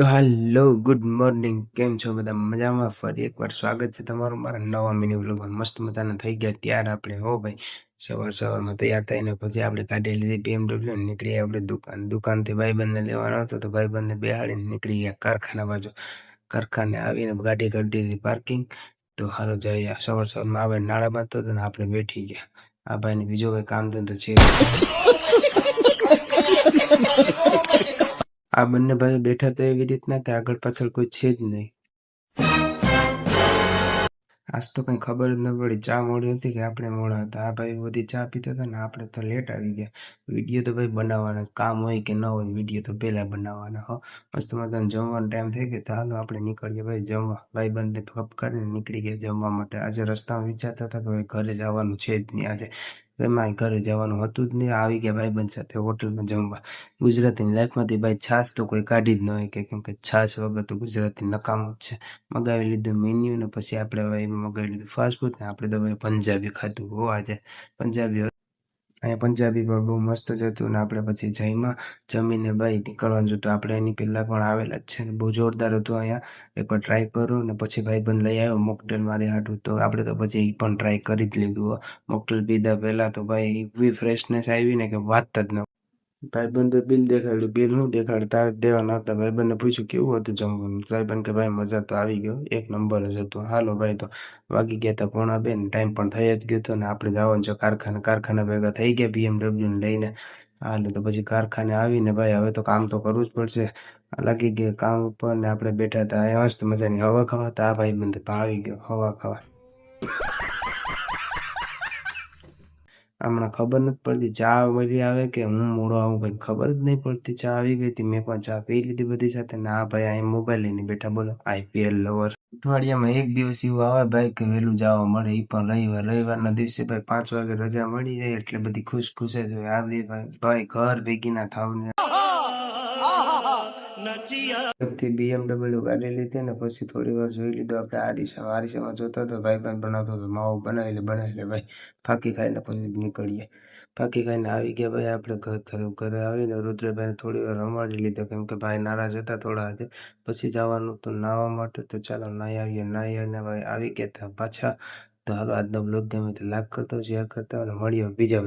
તો hello good morning, કેમ છો બધા? મજામાં? ફરી એકવાર સ્વાગત છે તમારું મારા નવા મિની વ્લોગમાં. મસ્ત મજાના થઈ ગયા ત્યાર આપણે. હો ભાઈ, સવારમાં તૈયાર થઈને પછી આપણે કાઢી લીધી BMW અને નીકળી આપણે દુકાનથી ભાઈબંધને લેવાનો હતો. તો ભાઈબંધને બેહાડીને નીકળી ગયા કારખાના બાજુ. કારખાને આવીને ગાડી કરી દીધી પાર્કિંગ. તો હાલો જઈએ. સવારમાં આવે નાળા બાંધતો હતો ને આપણે બેઠી ગયા. આ ભાઈને બીજો કઈ કામ ધંધો છે. આ બંને ભાઈઓ બેઠા તો એવી રીતના કે આગળ પાછળ કોઈ છે જ નહીં. આજ તો કંઈ ખબર જ ન પડી, ચા મોડી હતી કે આપણે મોડા હતા. આ ભાઈ બધી ચા પીતા હતા ને આપણે તો લેટ આવી ગયા. વિડીયો તો ભાઈ બનાવવાના, કામ હોય કે ન હોય, વિડીયો તો પહેલાં બનાવવાના. હો મસ્ત મજાનો જમવાનો ટાઈમ થઈ ગયો. તો હાલો આપણે નીકળીએ ભાઈ જમવા. ભાઈબંધને ફપ કરીને નીકળી ગયા જમવા માટે. આજે રસ્તામાં વિચારતા હતા કે ભાઈ ઘરે જવાનું છે જ નહીં આજે. એમાં ઘરે જવાનું હતું જ નહીં. આવી ગયા ભાઈબંધ સાથે હોટલમાં જમવા. ગુજરાતીની લાઈફમાંથી ભાઈ છાશ તો કોઈ કાઢી જ ન હોય કે, કેમ કે છાશ વગર તો ગુજરાતી નકામું જ છે. મગાવી લીધું મેન્યુ ને પછી આપણે હવે મગાવી લીધું ફાસ્ટફૂડ ને આપણે તો ભાઈ પંજાબી ખાધું. હો આજે પંજાબી અહીંયા પંજાબી પણ બહુ મસ્ત જ હતું ને આપણે પછી જમીને ભાઈ નીકળવાનું હતું. આપણે એની પહેલાં પણ આવેલા જ છે ને બહુ જોરદાર હતું. અહીંયા એકવાર ટ્રાય કરું ને પછી ભાઈબંધ લઈ આવ્યો મોકટેલ મારી હાટું. તો આપણે તો પછી એ પણ ટ્રાય કરી જ લીધું. મોકટેલ પીધા પહેલાં તો ભાઈ એવી ફ્રેશનેસ આવી ને કે વાત જ ન. ભાઈબંધે બિલ દેખાડ્યું. બિલ શું દેખાડે, તારે દેવા નહોતા. ભાઈબંધને પૂછ્યું કેવું હતું જમવાનું. ભાઈબંધ કે ભાઈ મજા તો આવી ગયો, એક નંબર જ હતું. હાલો ભાઈ, તો વાગી ગયા હતા 1:30. ટાઈમ પણ થઈ જ ગયો હતો ને આપણે જવાનું છે કારખાના ભેગા થઈ ગયા BMW ને લઈને. હાલો તો પછી કારખાને આવીને ભાઈ હવે તો કામ તો કરવું જ પડશે. લાગી ગયા કામ ઉપર ને આપણે બેઠા હતા અહીંયા મસ્ત મજાની હવા ખાવા. તો આ ભાઈબંધ પણ આવી ગયો હવા ખાવા. હમણાં ખબર નથી પડતી ચા વળી આવે કે હું મોડો આવું, કંઈ ખબર જ નહીં પડતી. ચા આવી ગઈ હતી, મેં પણ ચા પી લીધી બધી સાથે. ના ભાઈ અહીં મોબાઈલ લઈને બેઠા, બોલો IPL લવર. અઠવાડિયામાં એક દિવસ એવું આવે ભાઈ કે વહેલું જવા મળે, એ પણ રવિવારના દિવસે ભાઈ 5 વાગે રજા મળી જાય એટલે બધી ખુશ જ હોય. આવી ભાઈ ઘર ભેગી ના થાવ ને. BMW ગાડી લીધી ને પછી થોડી વાર જોઈ લીધું આપણે આરીસામાં જોતા તો ભાઈબંધ બનાવતો હતો માવો બનાવી લે ભાઈ. ફાંકી ખાઈને પછી નીકળીએ. ફાંકી ખાઈને આવી ગયા ભાઈ આપણે ઘરે આવીને રુદ્રભાઈને થોડી વાર રમાડી લીધો, કેમ કે ભાઈ નારાજ હતા થોડા આજે. પછી જવાનું તો નાહવા માટે. તો ચાલો નાહી આવીને ભાઈ આવી ગયા હતા પાછા. તો હાલો આજનો બ્લોગ ગમે તો લાઈક કરતો, શેર કરતા અને મળીએ બીજા